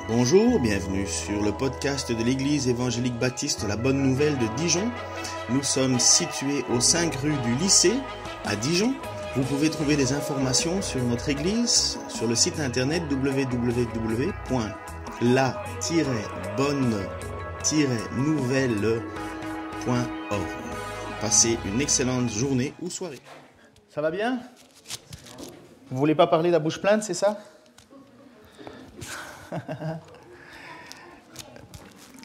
Bonjour, bienvenue sur le podcast de l'Église évangélique baptiste La Bonne Nouvelle de Dijon. Nous sommes situés aux 5 rues du lycée à Dijon. Vous pouvez trouver des informations sur notre Église sur le site internet www.la-bonne-nouvelle.org. Passez une excellente journée ou soirée. Ça va bien? Vous voulez pas parler la bouche pleine, c'est ça?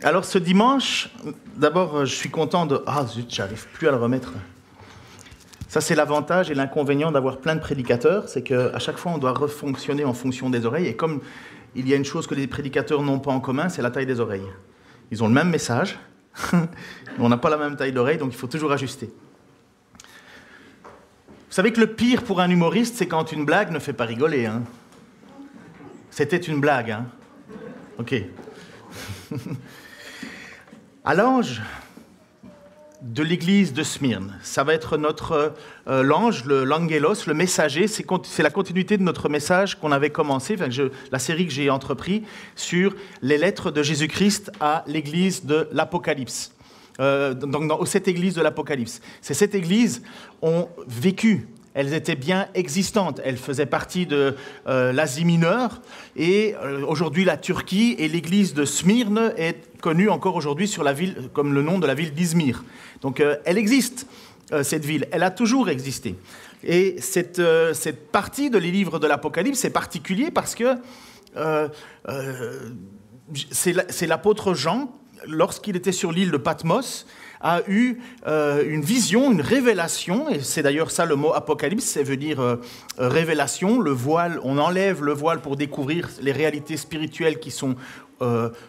Alors ce dimanche, d'abord je suis content de... Ah zut, j'arrive plus à le remettre. Ça c'est l'avantage et l'inconvénient d'avoir plein de prédicateurs, c'est qu'à chaque fois on doit refonctionner en fonction des oreilles. Et comme il y a une chose que les prédicateurs n'ont pas en commun, c'est la taille des oreilles. Ils ont le même message, mais on n'a pas la même taille d'oreille, donc il faut toujours ajuster. Vous savez que le pire pour un humoriste, c'est quand une blague ne fait pas rigoler. Hein. C'était une blague, hein? Ok. À l'ange de l'église de Smyrne, ça va être notre l'ange, l'angelos, le messager. C'est la continuité de notre message qu'on avait commencé, la série que j'ai entreprise sur les lettres de Jésus-Christ à l'église de l'Apocalypse. Dans cette église de l'Apocalypse. C'est cette église ont vécu. Elles étaient bien existantes. Elles faisaient partie de l'Asie mineure. Et aujourd'hui, la Turquie et l'église de Smyrne est connue encore aujourd'hui sur la ville, comme le nom de la ville d'Izmir. Donc, elle existe, cette ville. Elle a toujours existé. Et cette partie de les livres de l'Apocalypse, c'est particulier parce que c'est l'apôtre Jean, lorsqu'il était sur l'île de Patmos, a eu une vision, une révélation, et c'est d'ailleurs ça le mot apocalypse, ça veut dire révélation, le voile, on enlève le voile pour découvrir les réalités spirituelles qui sont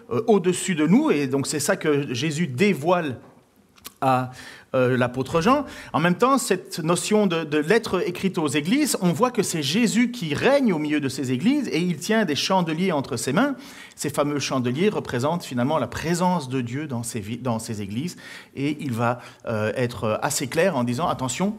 au-dessus de nous, et donc c'est ça que Jésus dévoile à l'apôtre Jean. En même temps, cette notion de lettres écrites aux églises, on voit que c'est Jésus qui règne au milieu de ces églises et il tient des chandeliers entre ses mains. Ces fameux chandeliers représentent finalement la présence de Dieu dans ces églises et il va être assez clair en disant « Attention,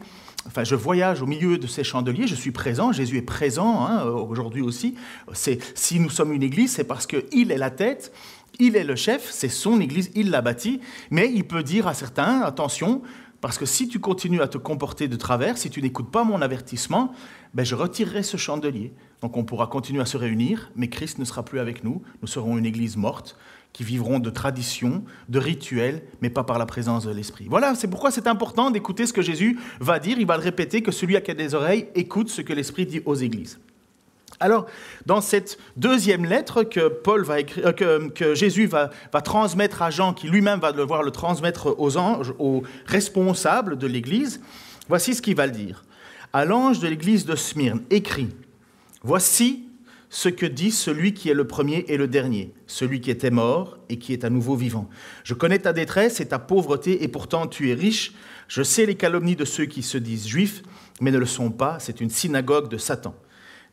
je voyage au milieu de ces chandeliers, je suis présent, Jésus est présent hein, aujourd'hui aussi. Si nous sommes une église, c'est parce qu'il est la tête. Il est le chef, c'est son église, il l'a bâtie, mais il peut dire à certains, attention, parce que si tu continues à te comporter de travers, si tu n'écoutes pas mon avertissement, je retirerai ce chandelier. Donc on pourra continuer à se réunir, mais Christ ne sera plus avec nous, nous serons une église morte, qui vivront de traditions, de rituels, mais pas par la présence de l'Esprit. Voilà, c'est pourquoi c'est important d'écouter ce que Jésus va dire, il va le répéter, que celui qui a des oreilles écoute ce que l'Esprit dit aux églises. Alors, dans cette deuxième lettre que Jésus va transmettre à Jean, qui lui-même va devoir le transmettre aux anges, aux responsables de l'Église, voici ce qu'il va le dire. À l'ange de l'Église de Smyrne, écrit, « Voici ce que dit celui qui est le premier et le dernier, celui qui était mort et qui est à nouveau vivant. Je connais ta détresse et ta pauvreté, et pourtant tu es riche. Je sais les calomnies de ceux qui se disent juifs, mais ne le sont pas. C'est une synagogue de Satan.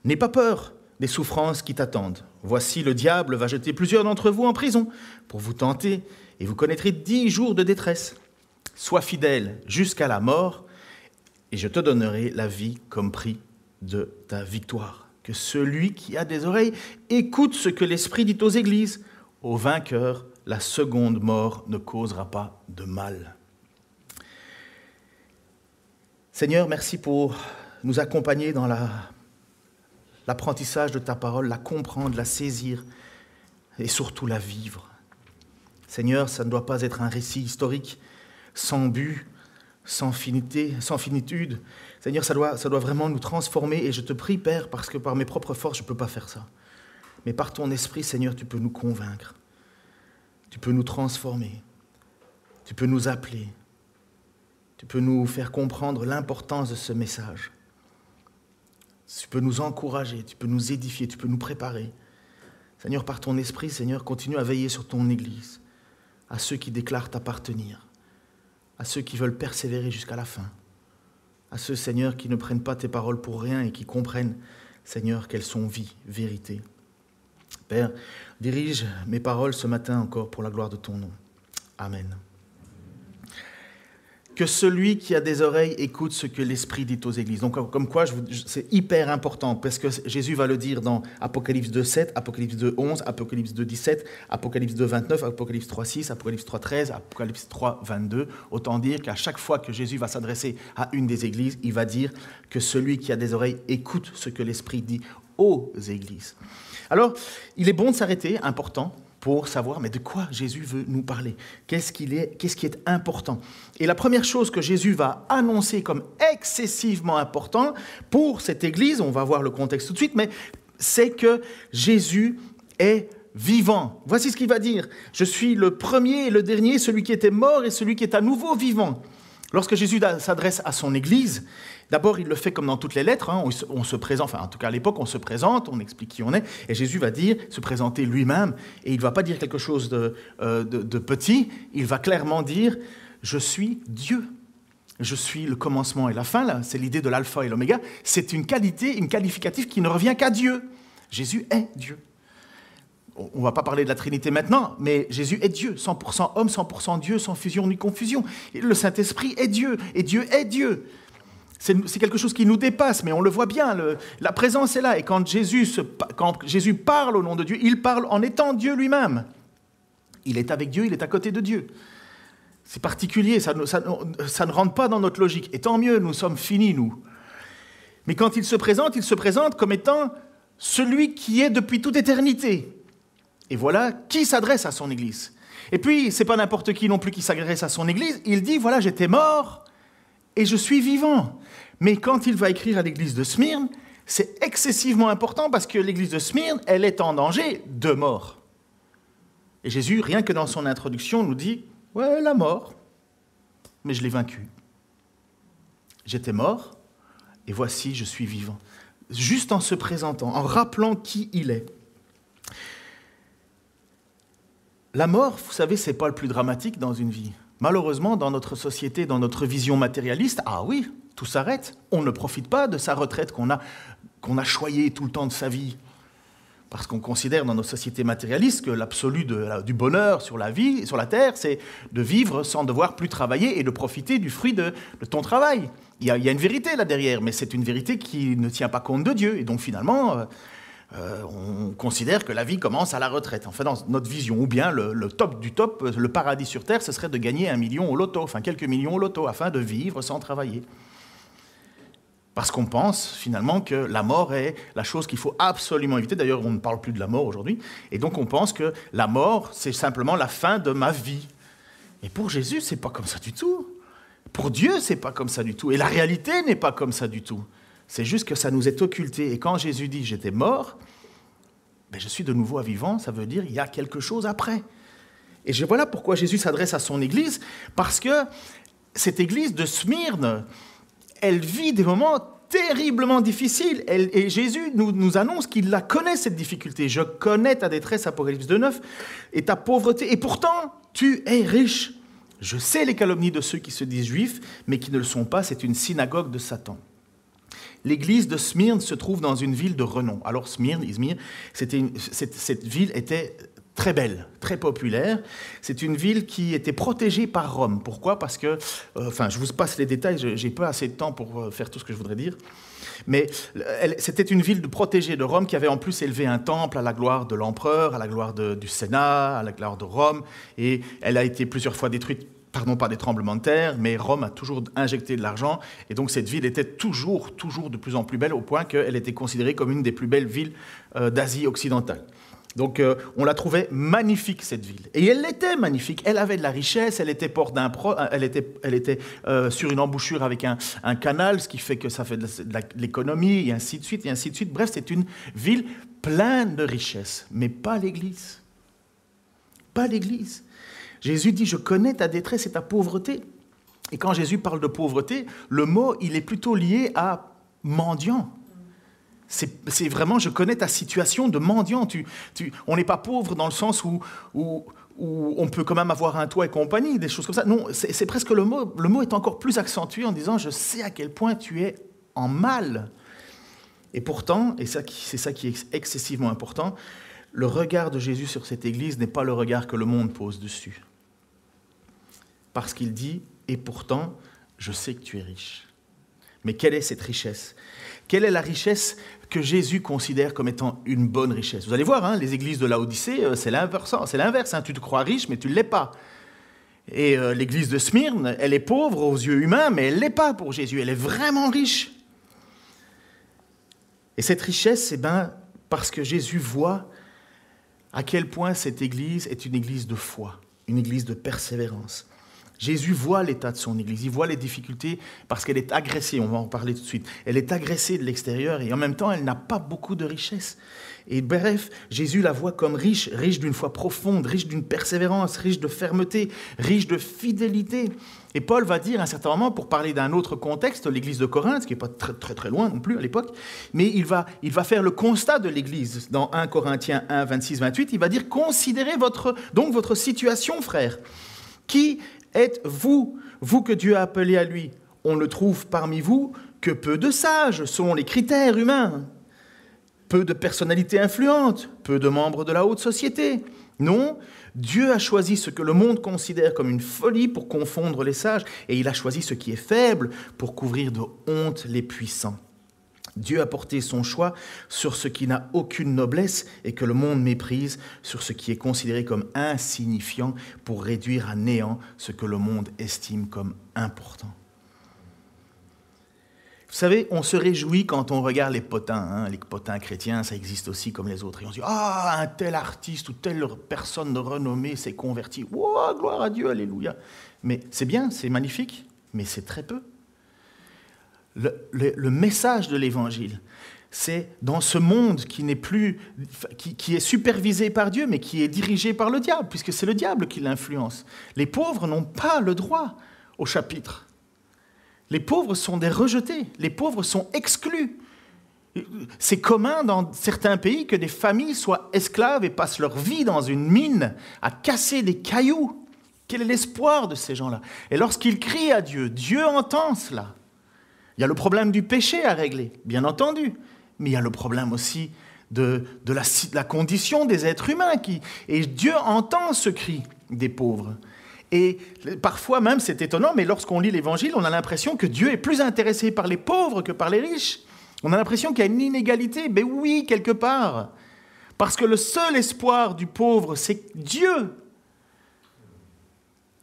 N'aie pas peur des souffrances qui t'attendent. Voici, le diable va jeter plusieurs d'entre vous en prison pour vous tenter, et vous connaîtrez 10 jours de détresse. Sois fidèle jusqu'à la mort, et je te donnerai la vie comme prix de ta victoire. Que celui qui a des oreilles écoute ce que l'Esprit dit aux églises. Au vainqueur, la seconde mort ne causera pas de mal. » Seigneur, merci pour nous accompagner dans l'apprentissage de ta parole, la comprendre, la saisir et surtout la vivre. Seigneur, ça ne doit pas être un récit historique sans but, sans finitude. Seigneur, ça doit vraiment nous transformer et je te prie, Père, parce que par mes propres forces, je ne peux pas faire ça. Mais par ton esprit, Seigneur, tu peux nous convaincre. Tu peux nous transformer. Tu peux nous appeler. Tu peux nous faire comprendre l'importance de ce message. Tu peux nous encourager, tu peux nous édifier, tu peux nous préparer. Seigneur, par ton esprit, Seigneur, continue à veiller sur ton Église, à ceux qui déclarent t'appartenir, à ceux qui veulent persévérer jusqu'à la fin, à ceux, Seigneur, qui ne prennent pas tes paroles pour rien et qui comprennent, Seigneur, qu'elles sont vie, vérité. Père, dirige mes paroles ce matin encore pour la gloire de ton nom. Amen. que celui qui a des oreilles écoute ce que l'Esprit dit aux églises. Donc, comme quoi, c'est hyper important, parce que Jésus va le dire dans Apocalypse 2.7, Apocalypse 2.11, Apocalypse 2.17, Apocalypse 2.29, Apocalypse 3.6, Apocalypse 3.13, Apocalypse 3.22. Autant dire qu'à chaque fois que Jésus va s'adresser à une des églises, il va dire que celui qui a des oreilles écoute ce que l'Esprit dit aux églises. Alors, il est bon de s'arrêter, important, pour savoir, mais de quoi Jésus veut nous parler? Qu'est-ce qui est important? Et la première chose que Jésus va annoncer comme excessivement important pour cette Église, on va voir le contexte tout de suite, mais c'est que Jésus est vivant. Voici ce qu'il va dire. Je suis le premier et le dernier, celui qui était mort et celui qui est à nouveau vivant. Lorsque Jésus s'adresse à son Église, d'abord, il le fait comme dans toutes les lettres. On se présente, enfin, en tout cas à l'époque, on se présente, on explique qui on est. Et Jésus va se présenter lui-même. Et il ne va pas dire quelque chose de petit. Il va clairement dire « Je suis Dieu. Je suis le commencement et la fin. » Là, c'est l'idée de l'alpha et l'oméga. C'est une qualité, une qualificative qui ne revient qu'à Dieu. Jésus est Dieu. On ne va pas parler de la Trinité maintenant, mais Jésus est Dieu, 100% homme, 100% Dieu, sans fusion ni confusion. Et le Saint-Esprit est Dieu, et Dieu est Dieu. C'est quelque chose qui nous dépasse, mais on le voit bien, la présence est là. Et quand Jésus parle au nom de Dieu, il parle en étant Dieu lui-même. Il est avec Dieu, il est à côté de Dieu. C'est particulier, ça ne rentre pas dans notre logique. Et tant mieux, nous sommes finis, nous. Mais quand il se présente comme étant celui qui est depuis toute éternité. Et voilà qui s'adresse à son Église. Et puis, ce n'est pas n'importe qui non plus qui s'adresse à son Église. Il dit, voilà, j'étais mort et je suis vivant. Mais quand il va écrire à l'Église de Smyrne, c'est excessivement important parce que l'Église de Smyrne, elle est en danger de mort. Et Jésus, rien que dans son introduction, nous dit, ouais, la mort, mais je l'ai vaincue. J'étais mort et voici, je suis vivant. Juste en se présentant, en rappelant qui il est. La mort, vous savez, ce n'est pas le plus dramatique dans une vie. Malheureusement, dans notre société, dans notre vision matérialiste, ah oui, tout s'arrête. On ne profite pas de sa retraite qu'on a choyée tout le temps de sa vie. Parce qu'on considère dans nos sociétés matérialistes que l'absolu du bonheur sur la vie, sur la terre, c'est de vivre sans devoir plus travailler et de profiter du fruit de ton travail. Il y a une vérité là derrière, mais c'est une vérité qui ne tient pas compte de Dieu. Et donc finalement... on considère que la vie commence à la retraite, enfin dans notre vision, ou bien le top du top, le paradis sur terre, ce serait de gagner 1 million au loto, enfin quelques millions au loto, afin de vivre sans travailler. Parce qu'on pense finalement que la mort est la chose qu'il faut absolument éviter, d'ailleurs on ne parle plus de la mort aujourd'hui, et donc on pense que la mort c'est simplement la fin de ma vie. Et pour Jésus, c'est pas comme ça du tout. Pour Dieu, c'est pas comme ça du tout, et la réalité n'est pas comme ça du tout. C'est juste que ça nous est occulté. Et quand Jésus dit « j'étais mort », ben je suis de nouveau à vivant, ça veut dire « il y a quelque chose après ». Et voilà pourquoi Jésus s'adresse à son Église, parce que cette Église de Smyrne, elle vit des moments terriblement difficiles. Et Jésus nous annonce qu'il la connaît, cette difficulté. « Je connais ta détresse, Apocalypse 2.9, et ta pauvreté, et pourtant tu es riche. Je sais les calomnies de ceux qui se disent juifs, mais qui ne le sont pas, c'est une synagogue de Satan. » L'église de Smyrne se trouve dans une ville de renom. Alors Smyrne, Izmir, cette ville était très belle, très populaire. C'est une ville qui était protégée par Rome. Pourquoi ? Parce que, je vous passe les détails, je n'ai pas assez de temps pour faire tout ce que je voudrais dire. Mais c'était une ville protégée de Rome qui avait en plus élevé un temple à la gloire de l'empereur, à la gloire du Sénat, à la gloire de Rome. Et elle a été plusieurs fois détruite. Pardon, pas des tremblements de terre, mais Rome a toujours injecté de l'argent, et donc cette ville était toujours de plus en plus belle, au point qu'elle était considérée comme une des plus belles villes d'Asie occidentale. Donc on la trouvait magnifique, cette ville. Et elle était magnifique, elle avait de la richesse, elle était sur une embouchure avec un canal, ce qui fait que ça fait de l'économie, et ainsi de suite, et ainsi de suite. Bref, c'est une ville pleine de richesse, mais pas l'Église. Pas l'Église. Jésus dit « Je connais ta détresse et ta pauvreté ». Et quand Jésus parle de pauvreté, le mot, il est plutôt lié à mendiant. C'est vraiment « Je connais ta situation de mendiant ». On n'est pas pauvre dans le sens où on peut quand même avoir un toit et compagnie, des choses comme ça. Non, c'est presque le mot. Le mot est encore plus accentué en disant « Je sais à quel point tu es en mal ». Et pourtant, et c'est ça qui est excessivement important, le regard de Jésus sur cette Église n'est pas le regard que le monde pose dessus. Parce qu'il dit, et pourtant, je sais que tu es riche. Mais quelle est cette richesse? Quelle est la richesse que Jésus considère comme étant une bonne richesse? Vous allez voir, hein, les églises de Laodicée, c'est l'inverse. Hein, tu te crois riche, mais tu ne l'es pas. Et l'église de Smyrne, elle est pauvre aux yeux humains, mais elle ne l'est pas pour Jésus. Elle est vraiment riche. Et cette richesse, parce que Jésus voit à quel point cette église est une église de foi, une église de persévérance. Jésus voit l'état de son église, il voit les difficultés parce qu'elle est agressée, on va en parler tout de suite. Elle est agressée de l'extérieur et en même temps, elle n'a pas beaucoup de richesse. Et bref, Jésus la voit comme riche, riche d'une foi profonde, riche d'une persévérance, riche de fermeté, riche de fidélité. Et Paul va dire à un certain moment, pour parler d'un autre contexte, l'église de Corinthe, qui n'est pas très loin non plus à l'époque, mais il va faire le constat de l'église dans 1 Corinthiens 1, 26-28, il va dire « Considérez donc votre situation, frères. Qui êtes-vous, vous que Dieu a appelé à lui? On ne trouve parmi vous que peu de sages, selon les critères humains. Peu de personnalités influentes, peu de membres de la haute société. Non, Dieu a choisi ce que le monde considère comme une folie pour confondre les sages, et il a choisi ce qui est faible pour couvrir de honte les puissants. Dieu a porté son choix sur ce qui n'a aucune noblesse et que le monde méprise, sur ce qui est considéré comme insignifiant pour réduire à néant ce que le monde estime comme important. » Vous savez, on se réjouit quand on regarde les potins. Hein. Les potins chrétiens, ça existe aussi comme les autres. Et on se dit, un tel artiste ou telle personne de renommée s'est converti. Wow, gloire à Dieu, alléluia. Mais c'est bien, c'est magnifique, mais c'est très peu. Le message de l'Évangile, c'est dans ce monde qui n'est plus, qui est supervisé par Dieu, mais qui est dirigé par le diable, puisque c'est le diable qui l'influence. Les pauvres n'ont pas le droit au chapitre. Les pauvres sont des rejetés, les pauvres sont exclus. C'est commun dans certains pays que des familles soient esclaves et passent leur vie dans une mine à casser des cailloux. Quel est l'espoir de ces gens-là? Et lorsqu'ils crient à Dieu, Dieu entend cela. Il y a le problème du péché à régler, bien entendu, mais il y a le problème aussi de la condition des êtres humains. Et Dieu entend ce cri des pauvres. Et parfois même, c'est étonnant, mais lorsqu'on lit l'Évangile, on a l'impression que Dieu est plus intéressé par les pauvres que par les riches. On a l'impression qu'il y a une inégalité. Mais oui, quelque part. Parce que le seul espoir du pauvre, c'est Dieu.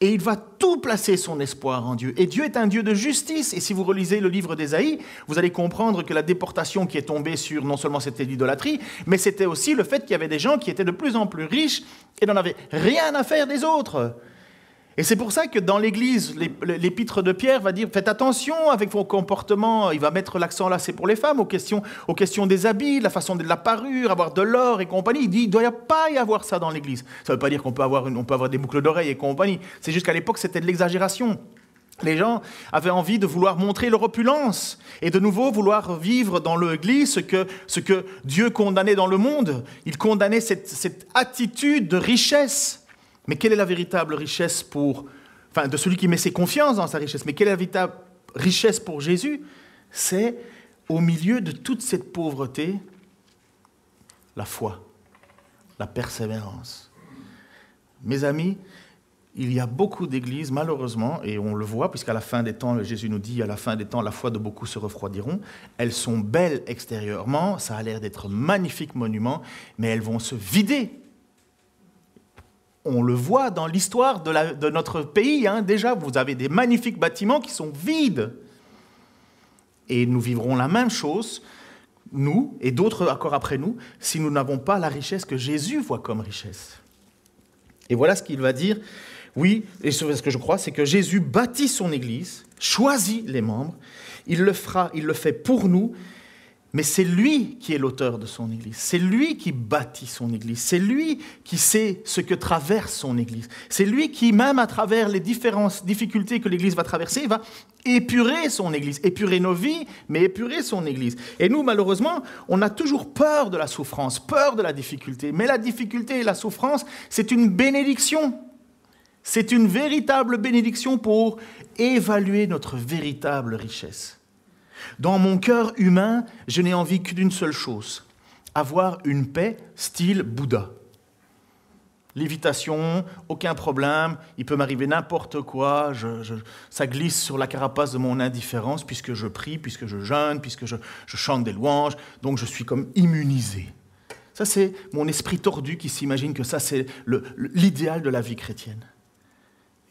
Et il va tout placer son espoir en Dieu. Et Dieu est un Dieu de justice. Et si vous relisez le livre d'Ésaïe, vous allez comprendre que la déportation qui est tombée sur, non seulement c'était l'idolâtrie, mais c'était aussi le fait qu'il y avait des gens qui étaient de plus en plus riches et n'en avaient rien à faire des autres. Et c'est pour ça que dans l'Église, l'épître de Pierre va dire « Faites attention avec vos comportements ». Il va mettre l'accent là, c'est pour les femmes, aux questions des habits, la façon de la parure, avoir de l'or et compagnie. Il dit « Il ne doit pas y avoir ça dans l'Église ». Ça ne veut pas dire qu'on peut avoir des boucles d'oreilles et compagnie. C'est juste qu'à l'époque, c'était de l'exagération. Les gens avaient envie de vouloir montrer leur opulence et de nouveau vouloir vivre dans l'Église ce que Dieu condamnait dans le monde. Il condamnait cette attitude de richesse. Mais quelle est la véritable richesse de celui qui met ses confiances dans sa richesse? Mais quelle est la véritable richesse pour Jésus? C'est, au milieu de toute cette pauvreté, la foi, la persévérance. Mes amis, il y a beaucoup d'églises, malheureusement, et on le voit, puisqu'à la fin des temps, Jésus nous dit, à la fin des temps, la foi de beaucoup se refroidiront. Elles sont belles extérieurement, ça a l'air d'être magnifiques monuments, mais elles vont se vider. On le voit dans l'histoire de notre pays. Déjà, vous avez des magnifiques bâtiments qui sont vides. Et nous vivrons la même chose, nous et d'autres encore après nous, si nous n'avons pas la richesse que Jésus voit comme richesse. Et voilà ce qu'il va dire. Oui, et ce que je crois, c'est que Jésus bâtit son Église, choisit les membres, il le fait pour nous, mais c'est lui qui est l'auteur de son Église. C'est lui qui bâtit son Église. C'est lui qui sait ce que traverse son Église. C'est lui qui, même à travers les différentes difficultés que l'Église va traverser, va épurer son Église. Épurer nos vies, mais épurer son Église. Et nous, malheureusement, on a toujours peur de la souffrance, peur de la difficulté. Mais la difficulté et la souffrance, c'est une bénédiction. C'est une véritable bénédiction pour évaluer notre véritable richesse. Dans mon cœur humain, je n'ai envie que d'une seule chose, avoir une paix style Bouddha. lévitation, aucun problème, il peut m'arriver n'importe quoi, ça glisse sur la carapace de mon indifférence puisque je prie, puisque je jeûne, puisque je chante des louanges, donc je suis comme immunisé. Ça, c'est mon esprit tordu qui s'imagine que ça, c'est l'idéal de la vie chrétienne.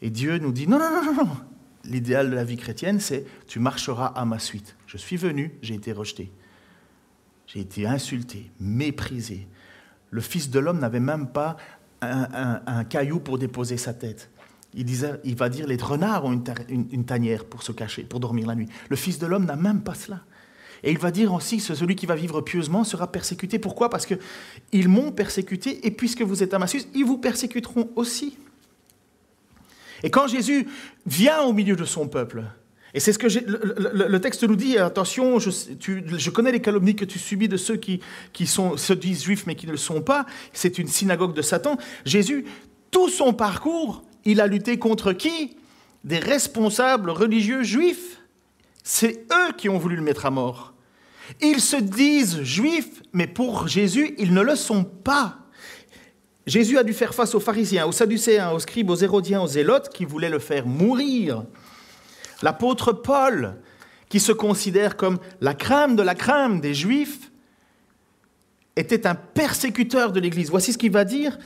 Et Dieu nous dit, non. L'idéal de la vie chrétienne, c'est « tu marcheras à ma suite ». Je suis venu, j'ai été rejeté. J'ai été insulté, méprisé. Le Fils de l'homme n'avait même pas un caillou pour déposer sa tête. Il va dire, les renards ont une tanière pour se cacher, pour dormir la nuit. Le Fils de l'homme n'a même pas cela. Et il va dire aussi, celui qui va vivre pieusement sera persécuté. Pourquoi ? Parce qu'ils m'ont persécuté, et puisque vous êtes à ma suite, ils vous persécuteront aussi. Et quand Jésus vient au milieu de son peuple, et c'est ce que le texte nous dit, attention, je connais les calomnies que tu subis de ceux qui se disent juifs mais qui ne le sont pas, c'est une synagogue de Satan. Jésus, tout son parcours, il a lutté contre qui ? Des responsables religieux juifs. C'est eux qui ont voulu le mettre à mort. Ils se disent juifs, mais pour Jésus, ils ne le sont pas. Jésus a dû faire face aux pharisiens, aux sadducéens, aux scribes, aux hérodiens, aux zélotes qui voulaient le faire mourir. L'apôtre Paul, qui se considère comme la crème de la crème des Juifs, était un persécuteur de l'Église. Voici ce qu'il va dire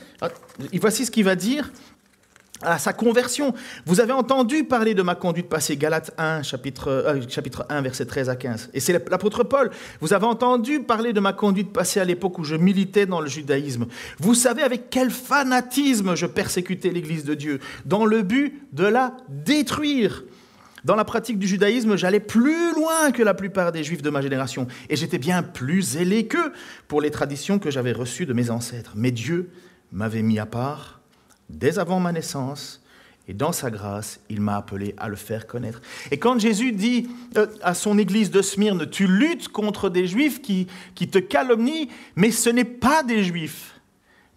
à sa conversion. Vous avez entendu parler de ma conduite passée, Galates 1, chapitre 1, versets 13 à 15. Et c'est l'apôtre Paul. Vous avez entendu parler de ma conduite passée à l'époque où je militais dans le judaïsme. Vous savez avec quel fanatisme je persécutais l'Église de Dieu, dans le but de la détruire. Dans la pratique du judaïsme, j'allais plus loin que la plupart des Juifs de ma génération, et j'étais bien plus zélé qu'eux pour les traditions que j'avais reçues de mes ancêtres. Mais Dieu m'avait mis à part dès avant ma naissance, et dans sa grâce, il m'a appelé à le faire connaître. Et quand Jésus dit à son église de Smyrne, tu luttes contre des Juifs qui te calomnient, mais ce n'est pas des Juifs,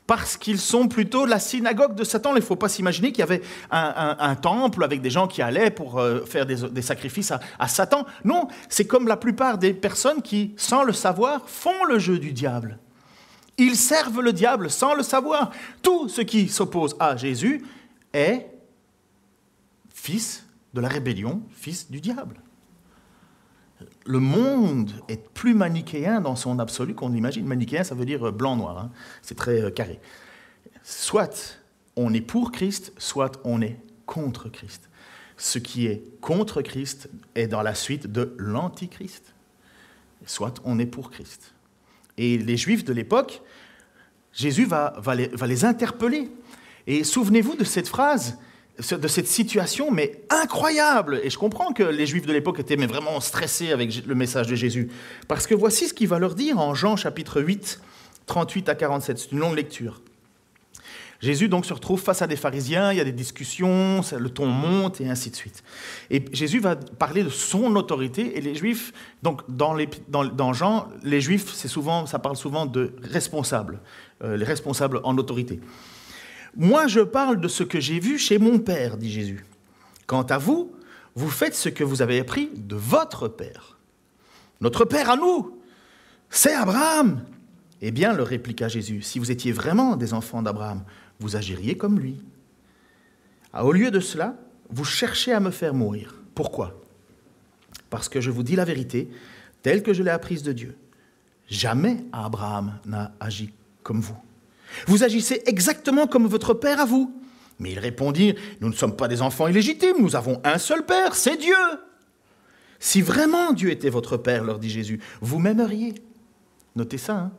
parce qu'ils sont plutôt la synagogue de Satan. Il ne faut pas s'imaginer qu'il y avait un temple avec des gens qui allaient pour faire des sacrifices à Satan. Non, c'est comme la plupart des personnes qui, sans le savoir, font le jeu du diable. Ils servent le diable sans le savoir. Tout ce qui s'oppose à Jésus est fils de la rébellion, fils du diable. Le monde est plus manichéen dans son absolu qu'on imagine. Manichéen, ça veut dire blanc-noir, hein. C'est très carré. Soit on est pour Christ, soit on est contre Christ. Ce qui est contre Christ est dans la suite de l'antichrist. Soit on est pour Christ. Et les Juifs de l'époque, Jésus va les interpeller. Et souvenez-vous de cette phrase, de cette situation, mais incroyable. Et je comprends que les Juifs de l'époque étaient vraiment stressés avec le message de Jésus. Parce que voici ce qu'il va leur dire en Jean chapitre 8, 38 à 47. C'est une longue lecture. Jésus donc se retrouve face à des pharisiens, il y a des discussions, le ton monte et ainsi de suite. Et Jésus va parler de son autorité et les Juifs, donc dans Jean, les Juifs, ça parle souvent de responsables, les responsables en autorité. Moi, je parle de ce que j'ai vu chez mon Père, dit Jésus. Quant à vous, vous faites ce que vous avez appris de votre Père. Notre Père à nous, c'est Abraham. Eh bien, leur répliqua Jésus, si vous étiez vraiment des enfants d'Abraham, vous agiriez comme lui. Au lieu de cela, vous cherchez à me faire mourir. Pourquoi ? Parce que je vous dis la vérité, telle que je l'ai apprise de Dieu. Jamais Abraham n'a agi comme vous. Vous agissez exactement comme votre père à vous. Mais ils répondirent, nous ne sommes pas des enfants illégitimes, nous avons un seul père, c'est Dieu. Si vraiment Dieu était votre père, leur dit Jésus, vous m'aimeriez. Notez ça, hein ?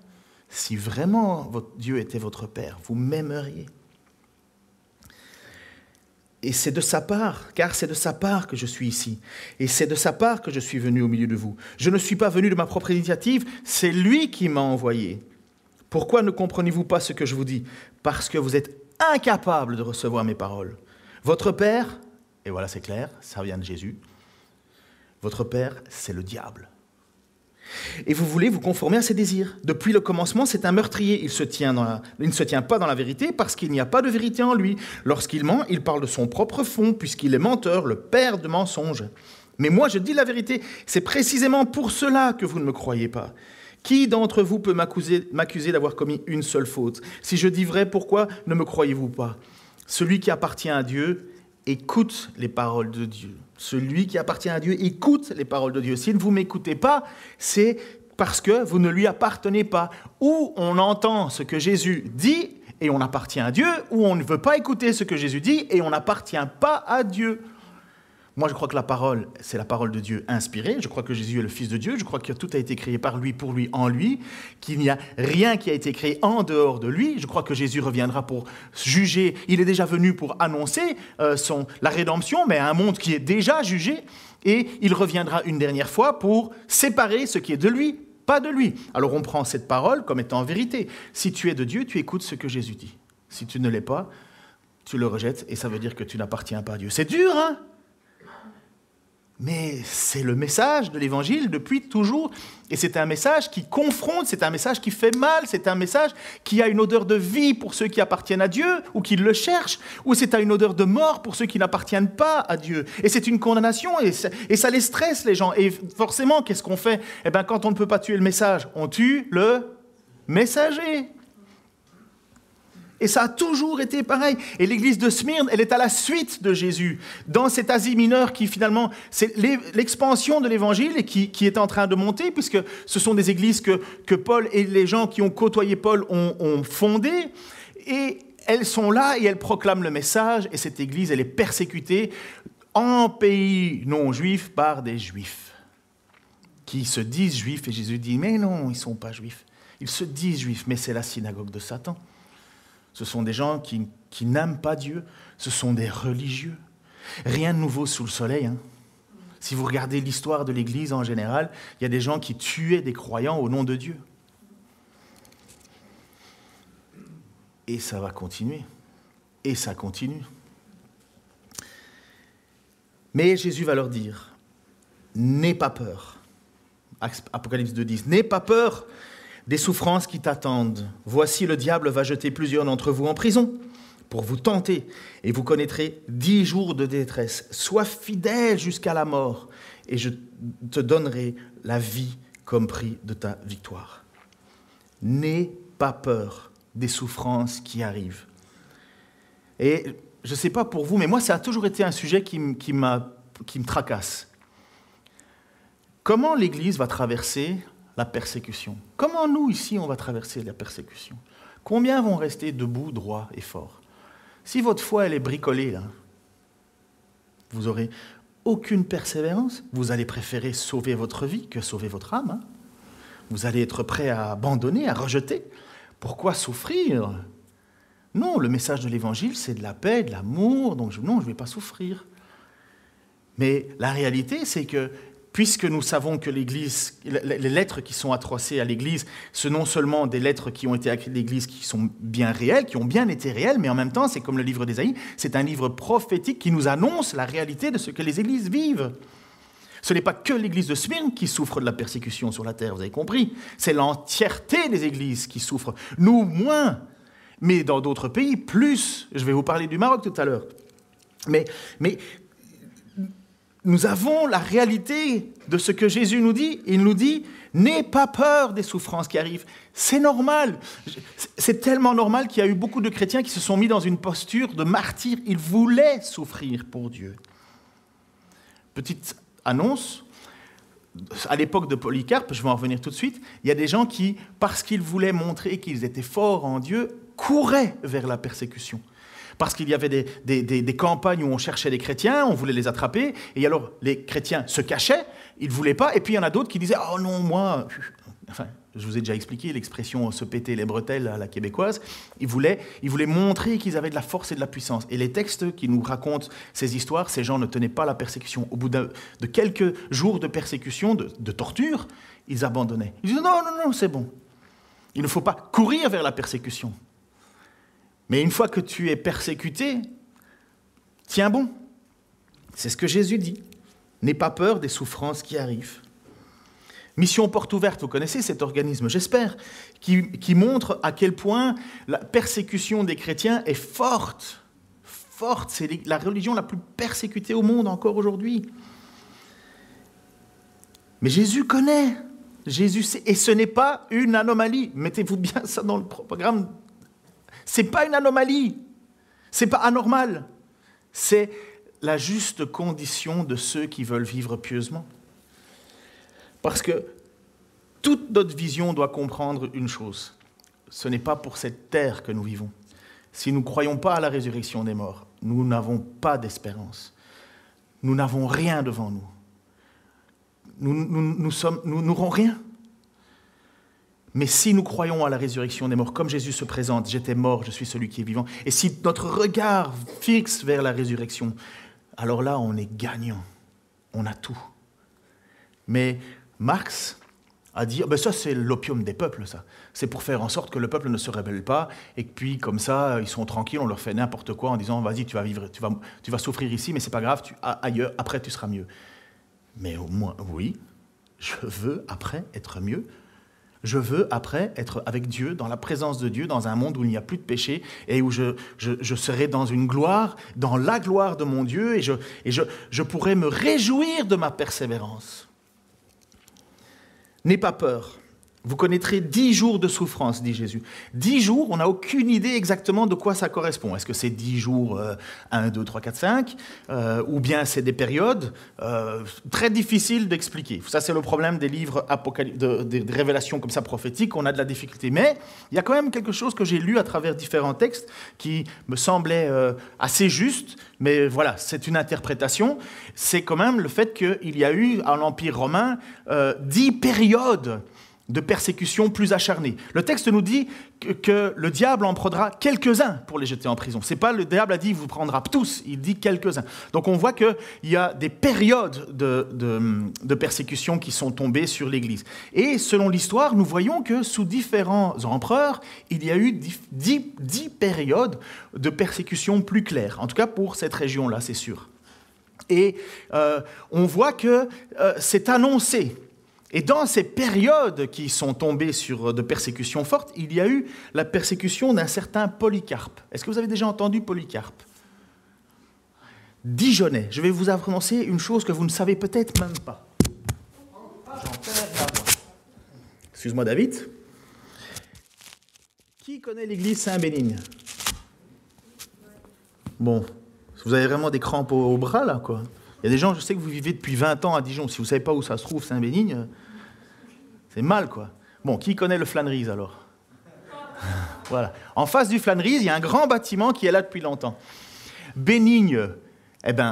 Si vraiment votre Dieu était votre Père, vous m'aimeriez. Et c'est de sa part, car c'est de sa part que je suis ici. Et c'est de sa part que je suis venu au milieu de vous. Je ne suis pas venu de ma propre initiative, c'est lui qui m'a envoyé. Pourquoi ne comprenez-vous pas ce que je vous dis ? Parce que vous êtes incapables de recevoir mes paroles. Votre Père, et voilà c'est clair, ça vient de Jésus, votre Père, c'est le diable. Et vous voulez vous conformer à ses désirs. Depuis le commencement, c'est un meurtrier. Il ne se tient pas dans la vérité parce qu'il n'y a pas de vérité en lui. Lorsqu'il ment, il parle de son propre fond puisqu'il est menteur, le père de mensonges. Mais moi, je dis la vérité. C'est précisément pour cela que vous ne me croyez pas. Qui d'entre vous peut m'accuser d'avoir commis une seule faute? Si je dis vrai, pourquoi ne me croyez-vous pas? Celui qui appartient à Dieu écoute les paroles de Dieu. Celui qui appartient à Dieu écoute les paroles de Dieu. Si vous ne m'écoutez pas, c'est parce que vous ne lui appartenez pas. Ou on entend ce que Jésus dit et on appartient à Dieu, ou on ne veut pas écouter ce que Jésus dit et on n'appartient pas à Dieu. Moi, je crois que la parole, c'est la parole de Dieu inspirée. Je crois que Jésus est le Fils de Dieu. Je crois que tout a été créé par lui, pour lui, en lui. Qu'il n'y a rien qui a été créé en dehors de lui. Je crois que Jésus reviendra pour juger. Il est déjà venu pour annoncer la rédemption, mais à un monde qui est déjà jugé. Et il reviendra une dernière fois pour séparer ce qui est de lui, pas de lui. Alors on prend cette parole comme étant vérité. Si tu es de Dieu, tu écoutes ce que Jésus dit. Si tu ne l'es pas, tu le rejettes et ça veut dire que tu n'appartiens pas à Dieu. C'est dur, hein ? Mais c'est le message de l'Évangile depuis toujours. Et c'est un message qui confronte, c'est un message qui fait mal, c'est un message qui a une odeur de vie pour ceux qui appartiennent à Dieu ou qui le cherchent, ou c'est une odeur de mort pour ceux qui n'appartiennent pas à Dieu. Et c'est une condamnation et ça les stresse, les gens. Et forcément, qu'est-ce qu'on fait? Eh bien, quand on ne peut pas tuer le message, on tue le messager. Et ça a toujours été pareil. Et l'église de Smyrne, elle est à la suite de Jésus, dans cet Asie mineure qui finalement, c'est l'expansion de l'évangile et qui est en train de monter, puisque ce sont des églises que Paul et les gens qui ont côtoyé Paul ont fondées. Et elles sont là et elles proclament le message. Et cette église, elle est persécutée en pays non juif par des juifs qui se disent juifs. Et Jésus dit, mais non, ils ne sont pas juifs. Ils se disent juifs, mais c'est la synagogue de Satan. Ce sont des gens qui n'aiment pas Dieu. Ce sont des religieux. Rien de nouveau sous le soleil. Hein. Si vous regardez l'histoire de l'Église en général, il y a des gens qui tuaient des croyants au nom de Dieu. Et ça va continuer. Et ça continue. Mais Jésus va leur dire, n'aie pas peur. Apocalypse 2:10, n'aie pas peur des souffrances qui t'attendent. Voici, le diable va jeter plusieurs d'entre vous en prison pour vous tenter, et vous connaîtrez 10 jours de détresse. Sois fidèle jusqu'à la mort, et je te donnerai la vie comme prix de ta victoire. N'aie pas peur des souffrances qui arrivent. Et je ne sais pas pour vous, mais moi, ça a toujours été un sujet qui me tracasse. Comment l'Église va traverser la persécution? Comment nous, ici, on va traverser la persécution? Combien vont rester debout, droits et forts? Si votre foi, elle est bricolée, là, vous n'aurez aucune persévérance. Vous allez préférer sauver votre vie que sauver votre âme. Hein? Vous allez être prêt à abandonner, à rejeter. Pourquoi souffrir? Non, le message de l'Évangile, c'est de la paix, de l'amour. Donc non, je ne vais pas souffrir. Mais la réalité, c'est que puisque nous savons que l'Église, les lettres qui sont adressées à l'Église, ce non seulement des lettres qui ont été écrites à l'Église qui sont bien réelles, qui ont bien été réelles, mais en même temps, c'est comme le livre d'Ésaïe, c'est un livre prophétique qui nous annonce la réalité de ce que les Églises vivent. Ce n'est pas que l'Église de Smyrne qui souffre de la persécution sur la terre, vous avez compris. C'est l'entièreté des Églises qui souffrent. Nous, moins, mais dans d'autres pays, plus. Je vais vous parler du Maroc tout à l'heure. Mais nous avons la réalité de ce que Jésus nous dit. Il nous dit, n'aie pas peur des souffrances qui arrivent. C'est normal. C'est tellement normal qu'il y a eu beaucoup de chrétiens qui se sont mis dans une posture de martyr. Ils voulaient souffrir pour Dieu. Petite annonce, à l'époque de Polycarpe, je vais en revenir tout de suite, il y a des gens qui, parce qu'ils voulaient montrer qu'ils étaient forts en Dieu, couraient vers la persécution. Parce qu'il y avait des campagnes où on cherchait les chrétiens, on voulait les attraper, et alors les chrétiens se cachaient, ils ne voulaient pas, et puis il y en a d'autres qui disaient « Oh non, moi... » Enfin, je vous ai déjà expliqué l'expression « se péter les bretelles » à la québécoise. Ils voulaient montrer qu'ils avaient de la force et de la puissance. Et les textes qui nous racontent ces histoires, ces gens ne tenaient pas la persécution. Au bout de quelques jours de persécution, de torture, ils abandonnaient. Ils disaient « Non, c'est bon. Il ne faut pas courir vers la persécution. » Mais une fois que tu es persécuté, tiens bon. C'est ce que Jésus dit. N'aie pas peur des souffrances qui arrivent. Mission Porte Ouverte, vous connaissez cet organisme, j'espère, qui montre à quel point la persécution des chrétiens est forte. Forte, c'est la religion la plus persécutée au monde encore aujourd'hui. Mais Jésus connaît Jésus sait. Et ce n'est pas une anomalie. Mettez-vous bien ça dans le programme. Ce n'est pas une anomalie. Ce n'est pas anormal. C'est la juste condition de ceux qui veulent vivre pieusement. Parce que toute notre vision doit comprendre une chose. Ce n'est pas pour cette terre que nous vivons. Si nous ne croyons pas à la résurrection des morts, nous n'avons pas d'espérance. Nous n'avons rien devant nous. Nous n'aurons rien. Mais si nous croyons à la résurrection des morts, comme Jésus se présente, j'étais mort, je suis celui qui est vivant, et si notre regard fixe vers la résurrection, alors là, on est gagnant. On a tout. Mais Marx a dit, ça c'est l'opium des peuples, ça. C'est pour faire en sorte que le peuple ne se rebelle pas, et puis comme ça, ils sont tranquilles, on leur fait n'importe quoi en disant, vas-y, tu vas vivre, tu vas souffrir ici, mais c'est pas grave, ailleurs, après tu seras mieux. Mais au moins, oui, je veux après être mieux. Je veux après être avec Dieu, dans la présence de Dieu, dans un monde où il n'y a plus de péché, et où je serai dans une gloire, dans la gloire de mon Dieu, et je pourrai me réjouir de ma persévérance. N'aie pas peur. Vous connaîtrez 10 jours de souffrance, dit Jésus. 10 jours, on n'a aucune idée exactement de quoi ça correspond. Est-ce que c'est 10 jours 1, 2, 3, 4, 5 ou bien c'est des périodes très difficiles d'expliquer. Ça, c'est le problème des livres des révélations comme ça prophétiques. On a de la difficulté. Mais il y a quand même quelque chose que j'ai lu à travers différents textes qui me semblait assez juste. Mais voilà, c'est une interprétation. C'est quand même le fait qu'il y a eu, à l'Empire romain, 10 périodes de persécutions plus acharnées. Le texte nous dit que le diable en prendra quelques-uns pour les jeter en prison. C'est pas le diable a dit « vous prendra tous », il dit « quelques-uns ». Donc on voit qu'il y a des périodes de persécutions qui sont tombées sur l'Église. Et selon l'histoire, nous voyons que sous différents empereurs, il y a eu 10 périodes de persécutions plus claires. En tout cas pour cette région-là, c'est sûr. Et on voit que c'est annoncé. Et dans ces périodes qui sont tombées sur de persécutions fortes, il y a eu la persécution d'un certain Polycarpe. Est-ce que vous avez déjà entendu Polycarpe ? Dijonnais. Je vais vous annoncer une chose que vous ne savez peut-être même pas. J'en perds ma voix. Excuse-moi, David. Qui connaît l'église Saint-Bénigne ? Bon, vous avez vraiment des crampes au bras, là, quoi. Il y a des gens, je sais que vous vivez depuis 20 ans à Dijon. Si vous ne savez pas où ça se trouve, Saint-Bénigne, c'est mal, quoi. Bon, qui connaît le Flanneries, alors ? Voilà. En face du Flanneries, il y a un grand bâtiment qui est là depuis longtemps. Bénigne,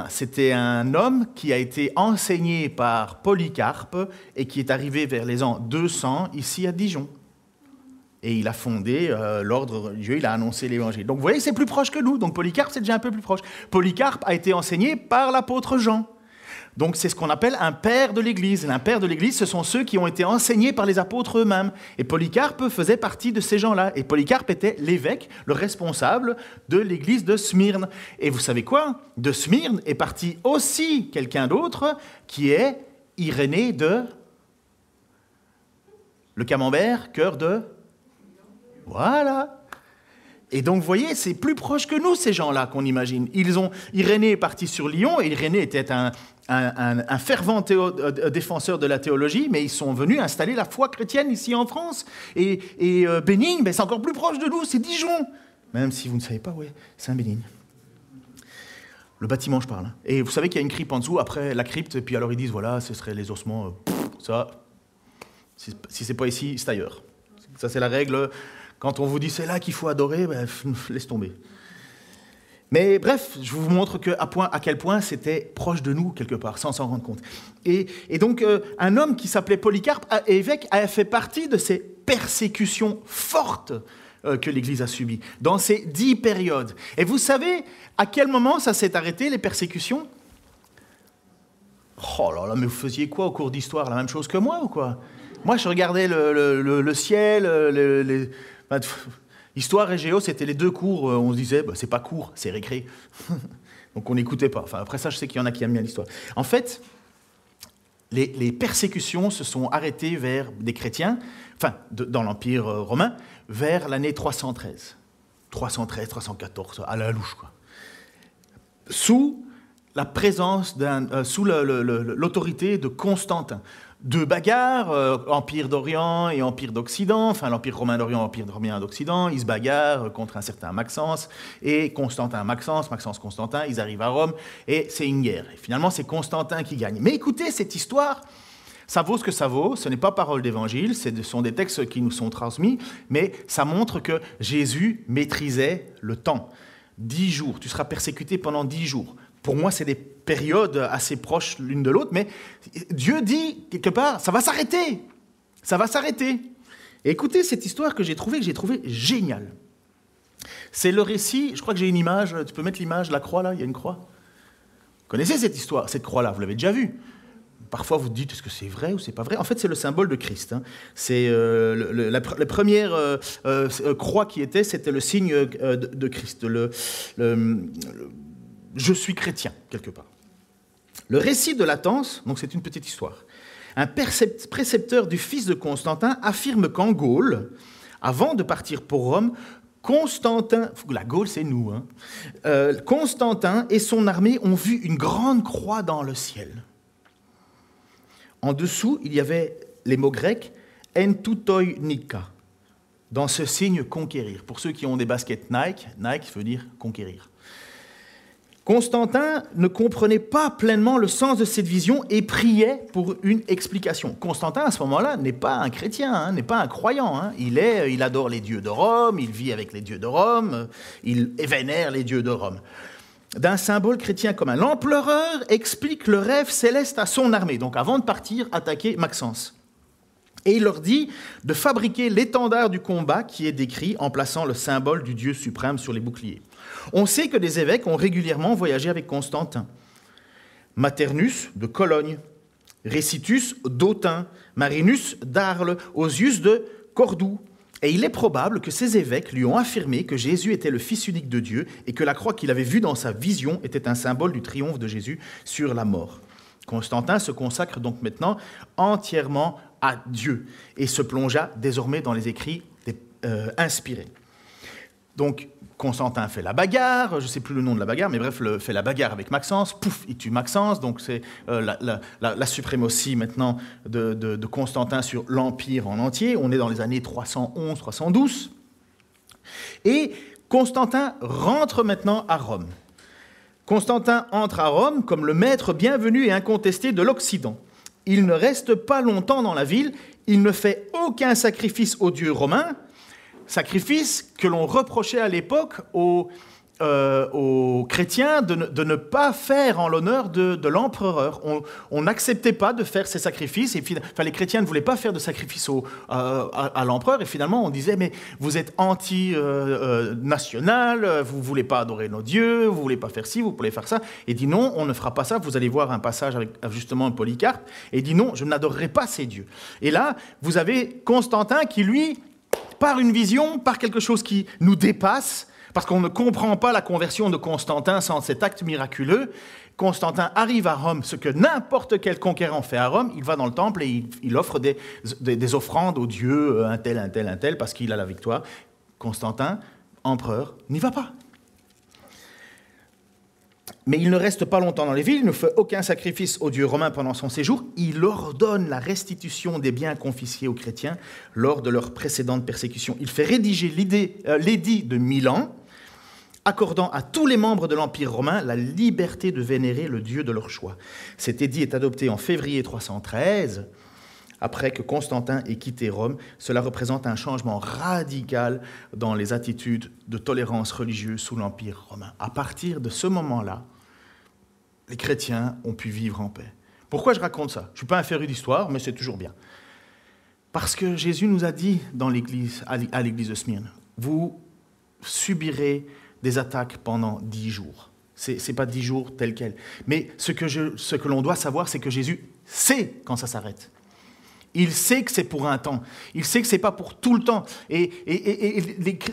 c'était un homme qui a été enseigné par Polycarpe et qui est arrivé vers les ans 200 ici à Dijon. Et il a fondé l'ordre religieux, il a annoncé l'évangile. Donc vous voyez, c'est plus proche que nous. Donc Polycarpe, c'est déjà un peu plus proche. Polycarpe a été enseigné par l'apôtre Jean. Donc c'est ce qu'on appelle un père de l'Église. Un père de l'Église, ce sont ceux qui ont été enseignés par les apôtres eux-mêmes. Et Polycarpe faisait partie de ces gens-là. Et Polycarpe était l'évêque, le responsable de l'Église de Smyrne. Et vous savez quoi ? De Smyrne est parti aussi quelqu'un d'autre qui est Irénée de... Le camembert, cœur de... Voilà. Et donc, vous voyez, c'est plus proche que nous, ces gens-là, qu'on imagine. Irénée est parti sur Lyon, et Irénée était un fervent défenseur de la théologie, mais ils sont venus installer la foi chrétienne ici en France. Et Bénigne, c'est encore plus proche de nous, c'est Dijon. Même si vous ne savez pas, ouais, Saint-Bénigne. Le bâtiment, je parle. Et vous savez qu'il y a une crypte en dessous, après la crypte, et puis alors ils disent, voilà, ce serait les ossements, ça, si c'est pas ici, c'est ailleurs. Ça, c'est la règle. Quand on vous dit c'est là qu'il faut adorer, laisse tomber. Mais bref, je vous montre à quel point c'était proche de nous, quelque part, sans s'en rendre compte. Et donc, un homme qui s'appelait Polycarpe, évêque, a fait partie de ces persécutions fortes que l'Église a subies, dans ces 10 périodes. Et vous savez à quel moment ça s'est arrêté, les persécutions ? Oh là là, mais vous faisiez quoi au cours d'histoire ? La même chose que moi ou quoi ? Moi, je regardais le ciel, Histoire et géo, c'était les 2 cours, on se disait, c'est pas cours, c'est récré. Donc on n'écoutait pas. Enfin, après ça, je sais qu'il y en a qui aiment bien l'histoire. En fait, les persécutions se sont arrêtées vers des chrétiens, dans l'Empire romain, vers l'année 313. 313, 314, à la louche, quoi. Sous la présence sous l'autorité de Constantin. deux bagarres, Empire d'Orient et Empire d'Occident, enfin l'Empire romain d'Orient, Empire romain d'Occident, ils se bagarrent contre un certain Maxence, et Constantin Maxence, Maxence Constantin, ils arrivent à Rome, et c'est une guerre. Et finalement, c'est Constantin qui gagne. Mais écoutez, cette histoire, ça vaut ce que ça vaut, ce n'est pas parole d'évangile, ce sont des textes qui nous sont transmis, mais ça montre que Jésus maîtrisait le temps. 10 jours, tu seras persécuté pendant 10 jours. Pour moi, c'est des périodes assez proches l'une de l'autre, mais Dieu dit, quelque part, ça va s'arrêter. Ça va s'arrêter. Et écoutez cette histoire que j'ai trouvée géniale. C'est le récit, je crois que j'ai une image, tu peux mettre l'image, la croix là, il y a une croix. Vous connaissez cette histoire, cette croix-là, vous l'avez déjà vue. Parfois, vous dites, est-ce que c'est vrai ou c'est pas vrai? En fait, c'est le symbole de Christ. Hein. C'est la première croix qui était, c'était le signe de Christ. Je suis chrétien, quelque part. Le récit de Latence, donc c'est une petite histoire. Un précepteur du fils de Constantin affirme qu'en Gaule, avant de partir pour Rome, Constantin, la Gaule c'est nous, hein, Constantin et son armée ont vu une grande croix dans le ciel. En dessous, il y avait les mots grecs « entoutoinika », dans ce signe « conquérir ». Pour ceux qui ont des baskets Nike, Nike veut dire « conquérir ». Constantin ne comprenait pas pleinement le sens de cette vision et priait pour une explication. Constantin, à ce moment-là, n'est pas un chrétien, hein, n'est pas un croyant. Hein. Il adore les dieux de Rome, il vit avec les dieux de Rome, il vénère les dieux de Rome. D'un symbole chrétien commun. L'empereur explique le rêve céleste à son armée, donc avant de partir attaquer Maxence. Et il leur dit de fabriquer l'étendard du combat qui est décrit en plaçant le symbole du Dieu suprême sur les boucliers. On sait que des évêques ont régulièrement voyagé avec Constantin. Maternus de Cologne, Récitus d'Autun, Marinus d'Arles, Osius de Cordoue. Et il est probable que ces évêques lui ont affirmé que Jésus était le Fils unique de Dieu et que la croix qu'il avait vue dans sa vision était un symbole du triomphe de Jésus sur la mort. Constantin se consacre donc maintenant entièrement à Dieu et se plongea désormais dans les écrits inspirés. Donc, Constantin fait la bagarre, je ne sais plus le nom de la bagarre, mais bref, fait la bagarre avec Maxence, pouf, il tue Maxence, donc c'est la suprématie maintenant de Constantin sur l'Empire en entier, on est dans les années 311-312, et Constantin rentre maintenant à Rome. Constantin entre à Rome comme le maître bienvenu et incontesté de l'Occident. Il ne reste pas longtemps dans la ville, il ne fait aucun sacrifice aux dieux romains, sacrifice que l'on reprochait à l'époque aux chrétiens de ne pas faire en l'honneur de l'empereur. On n'acceptait pas de faire ces sacrifices. Les chrétiens ne voulaient pas faire de sacrifice à l'empereur. Et finalement, on disait, mais vous êtes anti-national, vous ne voulez pas adorer nos dieux, vous ne voulez pas faire ci, vous voulez faire ça. Et dit non, on ne fera pas ça. Vous allez voir un passage avec justement Polycarpe. Et dit non, je n'adorerai pas ces dieux. Et là, vous avez Constantin qui, lui, par une vision, par quelque chose qui nous dépasse, parce qu'on ne comprend pas la conversion de Constantin sans cet acte miraculeux. Constantin arrive à Rome, ce que n'importe quel conquérant fait à Rome, il va dans le temple et il offre des offrandes aux dieux, un tel, parce qu'il a la victoire. Constantin, empereur, n'y va pas. Mais il ne reste pas longtemps dans les villes, il ne fait aucun sacrifice aux dieux romains pendant son séjour. Il ordonne la restitution des biens confisqués aux chrétiens lors de leur précédente persécution. Il fait rédiger l'édit de Milan, accordant à tous les membres de l'Empire romain la liberté de vénérer le dieu de leur choix. Cet édit est adopté en février 313, après que Constantin ait quitté Rome. Cela représente un changement radical dans les attitudes de tolérance religieuse sous l'Empire romain. À partir de ce moment-là, les chrétiens ont pu vivre en paix. Pourquoi je raconte ça? Je ne suis pas un féru d'histoire, mais c'est toujours bien. Parce que Jésus nous a dit dans l'église, à l'église de Smyrne, vous subirez des attaques pendant 10 jours. Ce n'est pas 10 jours tel quel. Mais ce que l'on doit savoir, c'est que Jésus sait quand ça s'arrête. Il sait que c'est pour un temps. Il sait que ce n'est pas pour tout le temps. Et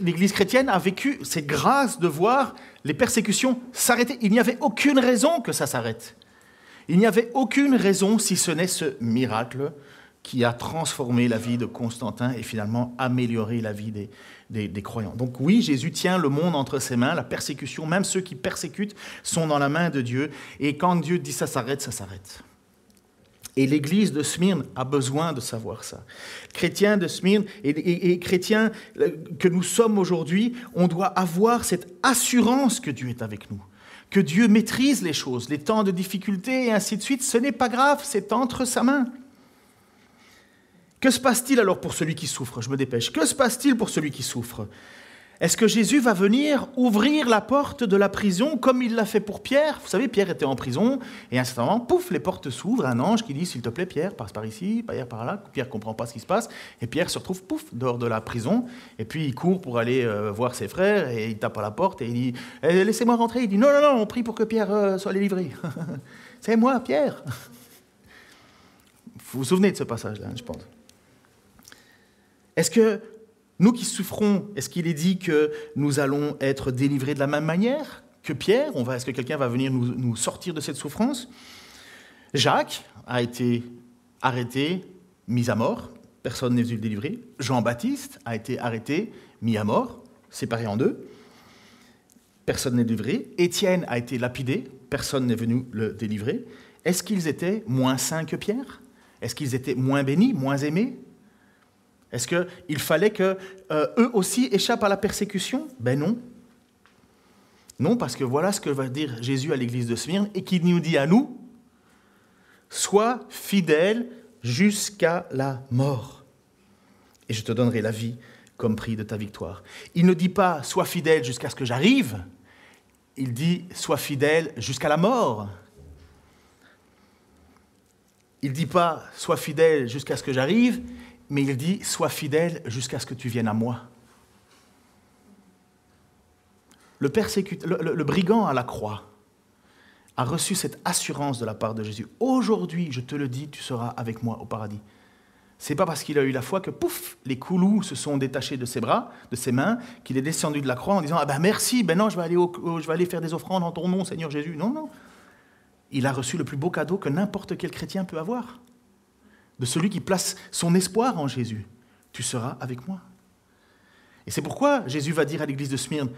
l'Église chrétienne a vécu cette grâce de voir les persécutions s'arrêter. Il n'y avait aucune raison que ça s'arrête. Il n'y avait aucune raison, si ce n'est ce miracle qui a transformé la vie de Constantin et finalement amélioré la vie des croyants. Donc oui, Jésus tient le monde entre ses mains. La persécution, même ceux qui persécutent, sont dans la main de Dieu. Et quand Dieu dit ça s'arrête, ça s'arrête. Et l'église de Smyrne a besoin de savoir ça. Chrétiens de Smyrne et chrétiens que nous sommes aujourd'hui, on doit avoir cette assurance que Dieu est avec nous, que Dieu maîtrise les choses, les temps de difficulté et ainsi de suite. Ce n'est pas grave, c'est entre sa main. Que se passe-t-il alors pour celui qui souffre? Je me dépêche. Que se passe-t-il pour celui qui souffre? Est-ce que Jésus va venir ouvrir la porte de la prison comme il l'a fait pour Pierre? Vous savez, Pierre était en prison et à un certain moment, pouf, les portes s'ouvrent, un ange qui dit « S'il te plaît, Pierre, passe par ici, Pierre par là ». Pierre ne comprend pas ce qui se passe et Pierre se retrouve, pouf, dehors de la prison et puis il court pour aller voir ses frères et il tape à la porte et il dit « Laissez-moi rentrer ». Il dit « Non, non, non, on prie pour que Pierre soit délivré. C'est moi, Pierre ». Vous vous souvenez de ce passage-là, je pense. Est-ce que nous qui souffrons, est-ce qu'il est dit que nous allons être délivrés de la même manière que Pierre? Est-ce que quelqu'un va venir nous sortir de cette souffrance? Jacques a été arrêté, mis à mort. Personne n'est venu le délivrer. Jean-Baptiste a été arrêté, mis à mort, séparé en deux. Personne n'est délivré. Étienne a été lapidé. Personne n'est venu le délivrer. Est-ce qu'ils étaient moins saints que Pierre? Est-ce qu'ils étaient moins bénis, moins aimés? Est-ce qu'il fallait qu'eux aussi échappent à la persécution? Ben non. Non, parce que voilà ce que va dire Jésus à l'église de Smyrne et qu'il nous dit à nous, « Sois fidèle jusqu'à la mort, et je te donnerai la vie comme prix de ta victoire. » Il ne dit pas « Sois fidèle jusqu'à ce que j'arrive », il dit « Sois fidèle jusqu'à la mort ». Il ne dit pas « Sois fidèle jusqu'à ce que j'arrive », mais il dit « Sois fidèle jusqu'à ce que tu viennes à moi ». Le brigand à la croix a reçu cette assurance de la part de Jésus. « Aujourd'hui, je te le dis, tu seras avec moi au paradis ». Ce n'est pas parce qu'il a eu la foi que, pouf, les coulous se sont détachés de ses bras, de ses mains, qu'il est descendu de la croix en disant « Ah ben merci, ben non, je vais aller faire des offrandes en ton nom, Seigneur Jésus ». Non, non. Il a reçu le plus beau cadeau que n'importe quel chrétien peut avoir. De celui qui place son espoir en Jésus. Tu seras avec moi. Et c'est pourquoi Jésus va dire à l'église de Smyrne,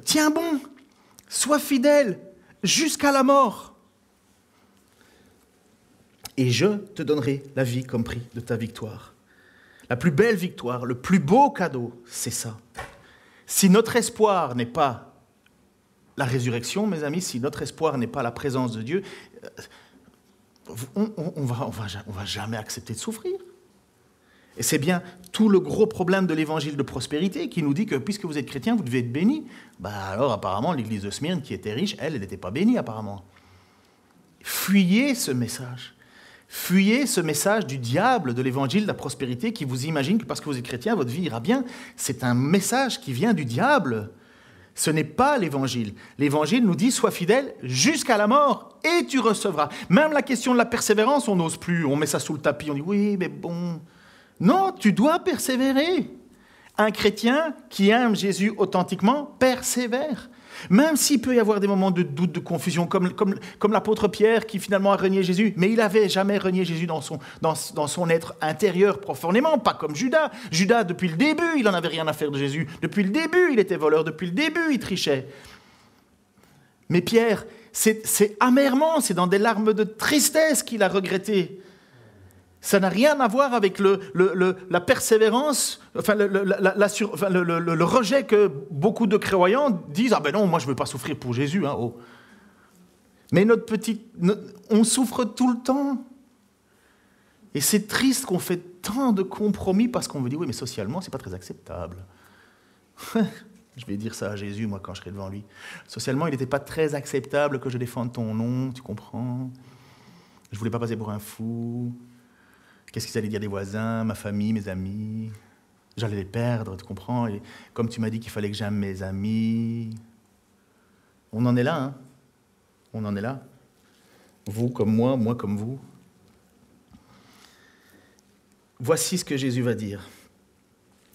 tiens bon, sois fidèle jusqu'à la mort. Et je te donnerai la vie comme prix de ta victoire. La plus belle victoire, le plus beau cadeau, c'est ça. Si notre espoir n'est pas la résurrection, mes amis, si notre espoir n'est pas la présence de Dieu, on va jamais accepter de souffrir. Et c'est bien tout le gros problème de l'évangile de prospérité qui nous dit que puisque vous êtes chrétien, vous devez être béni. Alors apparemment, l'église de Smyrne, qui était riche, elle n'était pas bénie apparemment. Fuyez ce message. Fuyez ce message du diable de l'évangile de la prospérité qui vous imagine que parce que vous êtes chrétien, votre vie ira bien. C'est un message qui vient du diable. Ce n'est pas l'évangile. L'évangile nous dit « Sois fidèle jusqu'à la mort et tu recevras ». Même la question de la persévérance, on n'ose plus. On met ça sous le tapis, on dit « Oui, mais bon… » Non, tu dois persévérer. Un chrétien qui aime Jésus authentiquement persévère. Même s'il peut y avoir des moments de doute, de confusion, comme l'apôtre Pierre qui finalement a renié Jésus, mais il n'avait jamais renié Jésus dans son être intérieur profondément, pas comme Judas. Judas, depuis le début, il n'en avait rien à faire de Jésus. Depuis le début, il était voleur. Depuis le début, il trichait. Mais Pierre, c'est amèrement, c'est dans des larmes de tristesse qu'il a regretté. Ça n'a rien à voir avec la persévérance, enfin le rejet que beaucoup de croyants disent « Ah ben non, moi je ne veux pas souffrir pour Jésus. Hein, oh. » Mais on souffre tout le temps. Et c'est triste qu'on fait tant de compromis parce qu'on veut dire « Oui, mais socialement, ce n'est pas très acceptable. » Je vais dire ça à Jésus, moi, quand je serai devant lui. Socialement, il n'était pas très acceptable que je défende ton nom, tu comprends? Je ne voulais pas passer pour un fou. Qu'est-ce qu'ils allaient dire des voisins, ma famille, mes amis? J'allais les perdre, tu comprends? Et comme tu m'as dit qu'il fallait que j'aime mes amis... On en est là, hein? On en est là. Vous comme moi comme vous. Voici ce que Jésus va dire.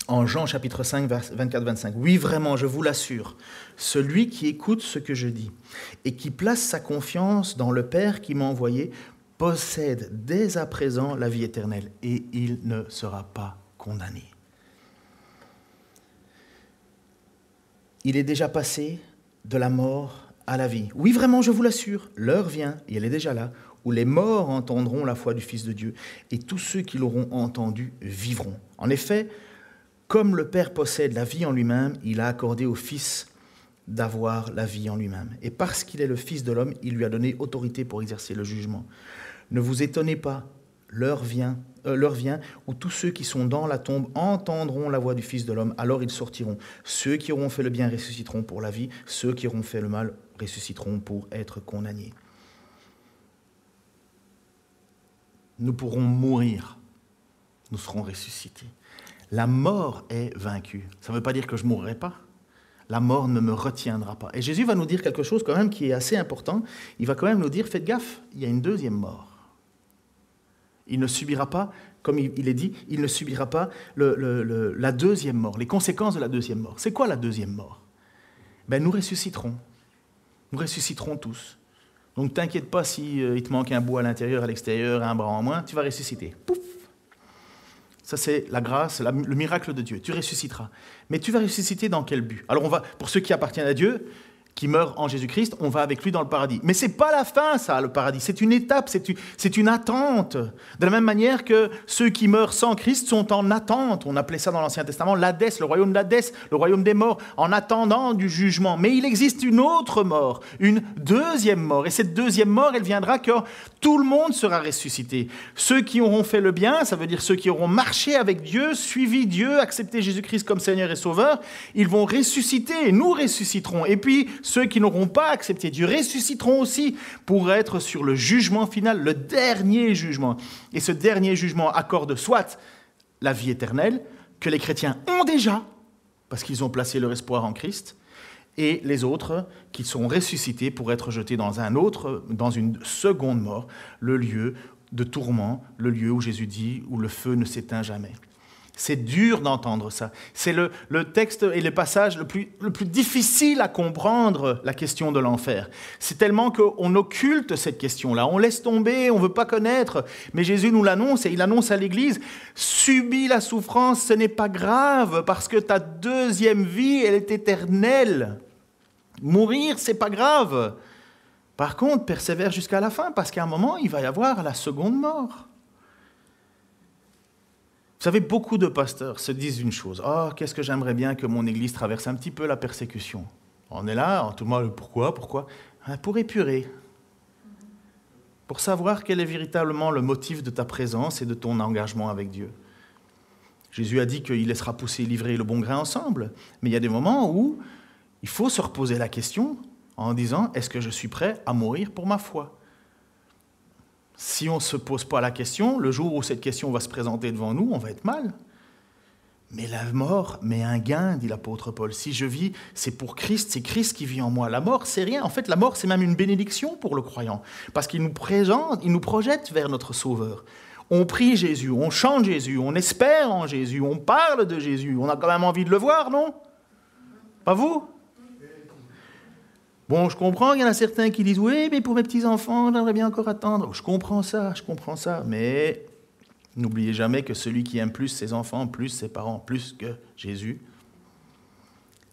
En Jean chapitre 5, 24-25. « Oui, vraiment, je vous l'assure, celui qui écoute ce que je dis et qui place sa confiance dans le Père qui m'a envoyé possède dès à présent la vie éternelle et il ne sera pas condamné. » Il est déjà passé de la mort à la vie. Oui, vraiment, je vous l'assure, l'heure vient, et elle est déjà là, où les morts entendront la voix du Fils de Dieu, et tous ceux qui l'auront entendu vivront. En effet, comme le Père possède la vie en lui-même, il a accordé au Fils d'avoir la vie en lui-même. Et parce qu'il est le Fils de l'homme, il lui a donné autorité pour exercer le jugement. Ne vous étonnez pas, l'heure vient où tous ceux qui sont dans la tombe entendront la voix du Fils de l'homme, alors ils sortiront. Ceux qui auront fait le bien ressusciteront pour la vie, ceux qui auront fait le mal ressusciteront pour être condamnés. Nous pourrons mourir, nous serons ressuscités. La mort est vaincue. Ça ne veut pas dire que je ne mourrai pas. La mort ne me retiendra pas. Et Jésus va nous dire quelque chose quand même qui est assez important. Il va quand même nous dire, faites gaffe, il y a une deuxième mort. Il ne subira pas, comme il est dit, il ne subira pas la deuxième mort, les conséquences de la deuxième mort. C'est quoi la deuxième mort? Nous ressusciterons. Nous ressusciterons tous. Donc t'inquiète pas si il te manque un bout à l'intérieur, à l'extérieur, un bras en moins, tu vas ressusciter. Pouf! Ça, c'est la grâce, le miracle de Dieu. Tu ressusciteras. Mais tu vas ressusciter dans quel but? Alors, pour ceux qui appartiennent à Dieu, qui meurt en Jésus-Christ, on va avec lui dans le paradis. Mais ce n'est pas la fin, ça, le paradis. C'est une étape, c'est une attente. De la même manière que ceux qui meurent sans Christ sont en attente. On appelait ça dans l'Ancien Testament l'Hadès, le royaume d'Hadès, le royaume des morts, en attendant du jugement. Mais il existe une autre mort, une deuxième mort. Et cette deuxième mort, elle viendra quand tout le monde sera ressuscité. Ceux qui auront fait le bien, ça veut dire ceux qui auront marché avec Dieu, suivi Dieu, accepté Jésus-Christ comme Seigneur et Sauveur, ils vont ressusciter, nous ressusciterons. Et puis, ceux qui n'auront pas accepté Dieu ressusciteront aussi pour être sur le jugement final, le dernier jugement. Et ce dernier jugement accorde soit la vie éternelle, que les chrétiens ont déjà, parce qu'ils ont placé leur espoir en Christ, et les autres qui seront ressuscités pour être jetés dans une seconde mort, le lieu de tourment, le lieu où Jésus dit, où le feu ne s'éteint jamais. C'est dur d'entendre ça. C'est le texte et le passage le plus difficile à comprendre, la question de l'enfer. C'est tellement qu'on occulte cette question-là. On laisse tomber, on ne veut pas connaître. Mais Jésus nous l'annonce et il annonce à l'Église, subis la souffrance, ce n'est pas grave parce que ta deuxième vie, elle est éternelle. Mourir, ce n'est pas grave. Par contre, persévère jusqu'à la fin parce qu'à un moment, il va y avoir la seconde mort. Vous savez, beaucoup de pasteurs se disent une chose. « Oh, qu'est-ce que j'aimerais bien que mon Église traverse un petit peu la persécution. » On est là, tout le monde, pourquoi? Pour épurer. Pour savoir quel est véritablement le motif de ta présence et de ton engagement avec Dieu. Jésus a dit qu'il laissera pousser, livrer le bon grain ensemble. Mais il y a des moments où il faut se reposer la question en disant « Est-ce que je suis prêt à mourir pour ma foi ?» Si on ne se pose pas la question, le jour où cette question va se présenter devant nous, on va être mal. Mais la mort, mais un gain, dit l'apôtre Paul. Si je vis, c'est pour Christ, c'est Christ qui vit en moi. La mort, c'est rien. En fait, la mort, c'est même une bénédiction pour le croyant. Parce qu'il nous présente, il nous projette vers notre Sauveur. On prie Jésus, on chante Jésus, on espère en Jésus, on parle de Jésus. On a quand même envie de le voir, non? Pas vous? Bon, je comprends qu'il y en a certains qui disent « Oui, mais pour mes petits-enfants, j'aimerais bien encore attendre. » Je comprends ça, mais n'oubliez jamais que celui qui aime plus ses enfants, plus ses parents, plus que Jésus,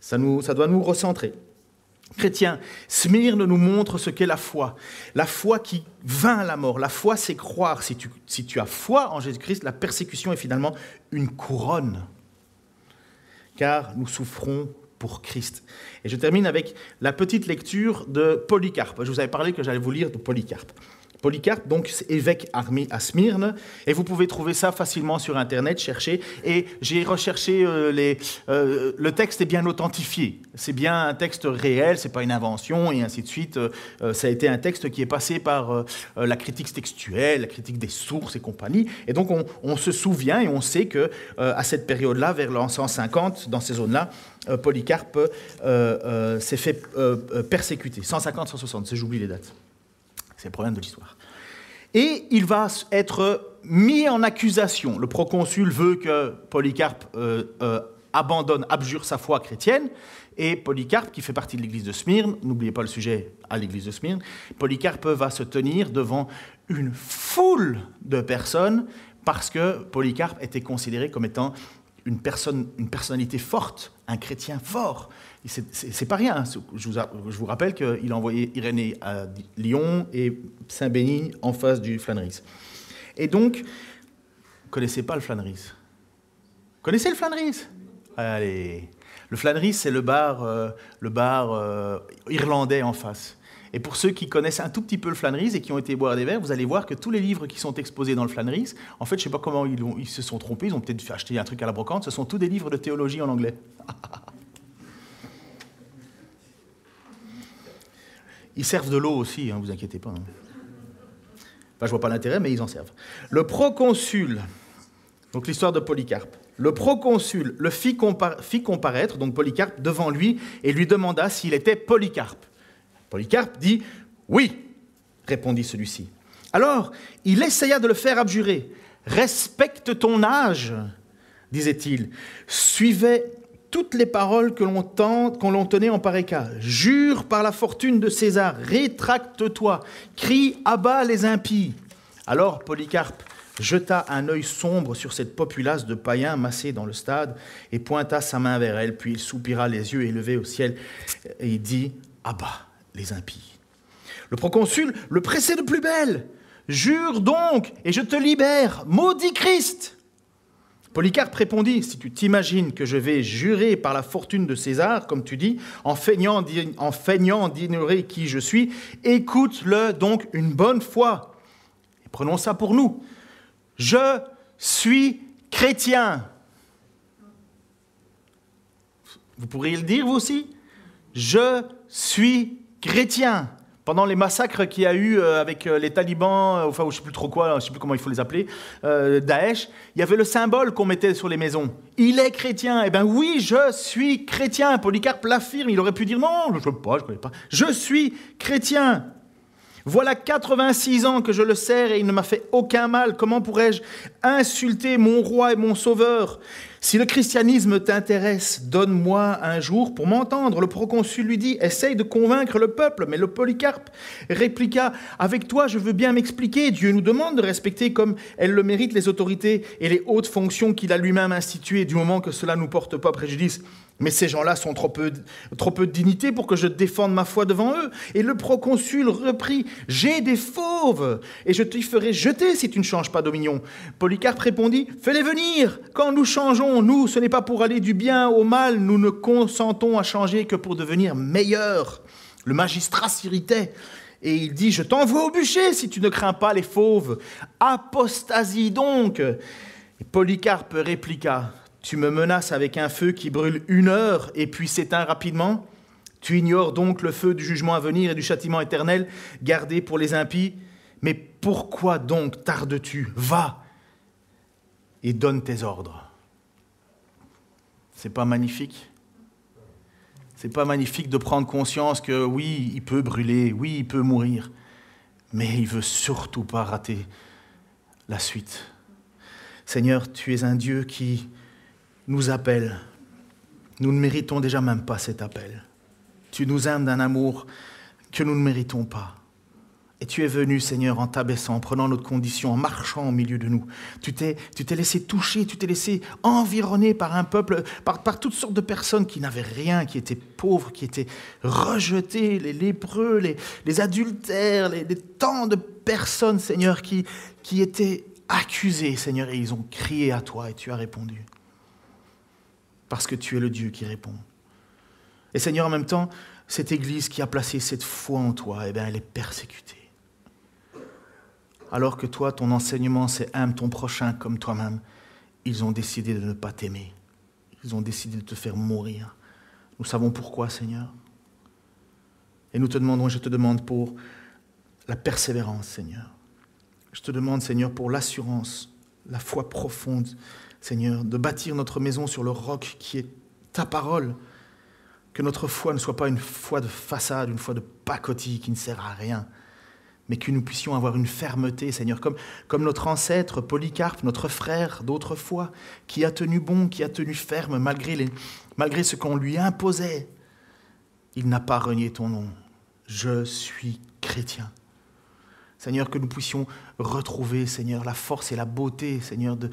ça doit nous recentrer. Chrétiens, Smyrne nous montre ce qu'est la foi qui vainc la mort. La foi, c'est croire. Si tu as foi en Jésus-Christ, la persécution est finalement une couronne. Car nous souffrons pour Christ. Et je termine avec la petite lecture de Polycarpe. Je vous avais parlé que j'allais vous lire de Polycarpe. Polycarpe, donc évêque à Smyrne, et vous pouvez trouver ça facilement sur Internet, chercher. Et j'ai recherché, le texte est bien authentifié. C'est bien un texte réel, c'est pas une invention, et ainsi de suite. Ça a été un texte qui est passé par la critique textuelle, la critique des sources et compagnie. Et donc on se souvient et on sait que à cette période-là, vers l'an 150, dans ces zones-là, Polycarpe s'est fait persécuter. 150-160, j'oublie les dates. C'est le problème de l'histoire. Et il va être mis en accusation. Le proconsul veut que Polycarpe abjure sa foi chrétienne. Et Polycarpe, qui fait partie de l'église de Smyrne, n'oubliez pas le sujet à l'église de Smyrne, Polycarpe va se tenir devant une foule de personnes parce que Polycarpe était considéré comme étant une personnalité forte, un chrétien fort, C'est pas rien. Je vous rappelle qu'il a envoyé Irénée à Lyon et Saint-Bénigne en face du Flannery. Et donc, vous ne connaissez pas le Flannery? Vous connaissez le Flannery? Allez. Le Flannery, c'est le bar irlandais en face. Et pour ceux qui connaissent un tout petit peu le Flannery et qui ont été boire des verres, vous allez voir que tous les livres qui sont exposés dans le Flannery, en fait, je ne sais pas comment ils se sont trompés, ils ont peut-être acheté un truc à la brocante, ce sont tous des livres de théologie en anglais. Ils servent de l'eau aussi, ne vous inquiétez pas. Enfin, je ne vois pas l'intérêt, mais ils en servent. Le proconsul, donc l'histoire de Polycarpe, le proconsul le fit comparaître, donc Polycarpe, devant lui et lui demanda s'il était Polycarpe. Polycarpe dit « Oui », répondit celui-ci. Alors, il essaya de le faire abjurer. « Respecte ton âge », disait-il. Suivait toutes les paroles qu'on l'on tenait en pareil cas. « Jure par la fortune de César, rétracte-toi, crie à bas les impies. » Alors Polycarpe jeta un œil sombre sur cette populace de païens massés dans le stade et pointa sa main vers elle, puis il soupira les yeux élevés au ciel et il dit « À bas les impies. » Le proconsul le pressait de plus belle. « Jure donc, et je te libère, maudit Christ !» Polycarpe répondit, « Si tu t'imagines que je vais jurer par la fortune de César, comme tu dis, en feignant d'ignorer qui je suis, écoute-le donc une bonne fois. Et prenons ça pour nous. Je suis chrétien. » Vous pourriez le dire, vous aussi? Je suis chrétien. Pendant les massacres qu'il y a eu avec les talibans, enfin, je ne sais plus trop quoi, je ne sais plus comment il faut les appeler, Daesh, il y avait le symbole qu'on mettait sur les maisons. Il est chrétien. Eh bien oui, je suis chrétien. Polycarpe l'affirme. Il aurait pu dire non, je ne sais pas, je ne connais pas. Je suis chrétien. Voilà 86 ans que je le sers et il ne m'a fait aucun mal. Comment pourrais-je insulter mon roi et mon sauveur? Si le christianisme t'intéresse, donne-moi un jour pour m'entendre. Le proconsul lui dit, essaye de convaincre le peuple. Mais le Polycarpe répliqua, avec toi je veux bien m'expliquer. Dieu nous demande de respecter comme elles le méritent les autorités et les hautes fonctions qu'il a lui-même instituées, du moment que cela ne nous porte pas préjudice. Mais ces gens-là sont trop peu de dignité pour que je défende ma foi devant eux. Et le proconsul reprit, « J'ai des fauves, et je t'y ferai jeter si tu ne changes pas d'opinion. » Polycarpe répondit, « Fais-les venir. Quand nous changeons, nous, ce n'est pas pour aller du bien au mal, nous ne consentons à changer que pour devenir meilleurs. » Le magistrat s'irritait, et il dit, « Je t'envoie au bûcher si tu ne crains pas les fauves. Apostasie donc. » Et Polycarpe répliqua, « Tu me menaces avec un feu qui brûle 1 heure et puis s'éteint rapidement. Tu ignores donc le feu du jugement à venir et du châtiment éternel gardé pour les impies. Mais pourquoi donc tardes-tu? Va et donne tes ordres. » C'est pas magnifique? C'est pas magnifique de prendre conscience que oui, il peut brûler, oui, il peut mourir, mais il veut surtout pas rater la suite. Seigneur, tu es un Dieu qui nous appelle. Nous ne méritons déjà même pas cet appel. Tu nous aimes d'un amour que nous ne méritons pas. Et tu es venu, Seigneur, en t'abaissant, en prenant notre condition, en marchant au milieu de nous. Tu t'es laissé toucher, tu t'es laissé environner par un peuple, par toutes sortes de personnes qui n'avaient rien, qui étaient pauvres, qui étaient rejetées, les lépreux, les adultères, les tant de personnes, Seigneur, qui étaient accusées, Seigneur, et ils ont crié à toi et tu as répondu. Parce que tu es le Dieu qui répond. Et Seigneur, en même temps, cette Église qui a placé cette foi en toi, eh bien, elle est persécutée. Alors que toi, ton enseignement, c'est aime ton prochain comme toi-même, ils ont décidé de ne pas t'aimer. Ils ont décidé de te faire mourir. Nous savons pourquoi, Seigneur. Et nous te demandons, je te demande pour la persévérance, Seigneur. Je te demande, Seigneur, pour l'assurance, la foi profonde, Seigneur, de bâtir notre maison sur le roc qui est ta parole. Que notre foi ne soit pas une foi de façade, une foi de pacotille qui ne sert à rien, mais que nous puissions avoir une fermeté, Seigneur, comme notre ancêtre Polycarpe, notre frère d'autrefois, qui a tenu bon, qui a tenu ferme malgré ce qu'on lui imposait. Il n'a pas renié ton nom. Je suis chrétien. Seigneur, que nous puissions retrouver, Seigneur, la force et la beauté, Seigneur, de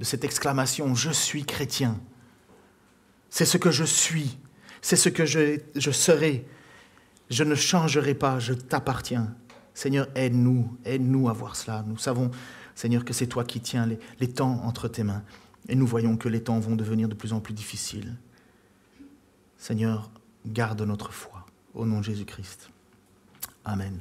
cette exclamation « Je suis chrétien ». C'est ce que je suis. C'est ce que je serai. Je ne changerai pas, je t'appartiens. Seigneur, aide-nous à voir cela. Nous savons, Seigneur, que c'est toi qui tiens les temps entre tes mains. Et nous voyons que les temps vont devenir de plus en plus difficiles. Seigneur, garde notre foi. Au nom de Jésus-Christ. Amen.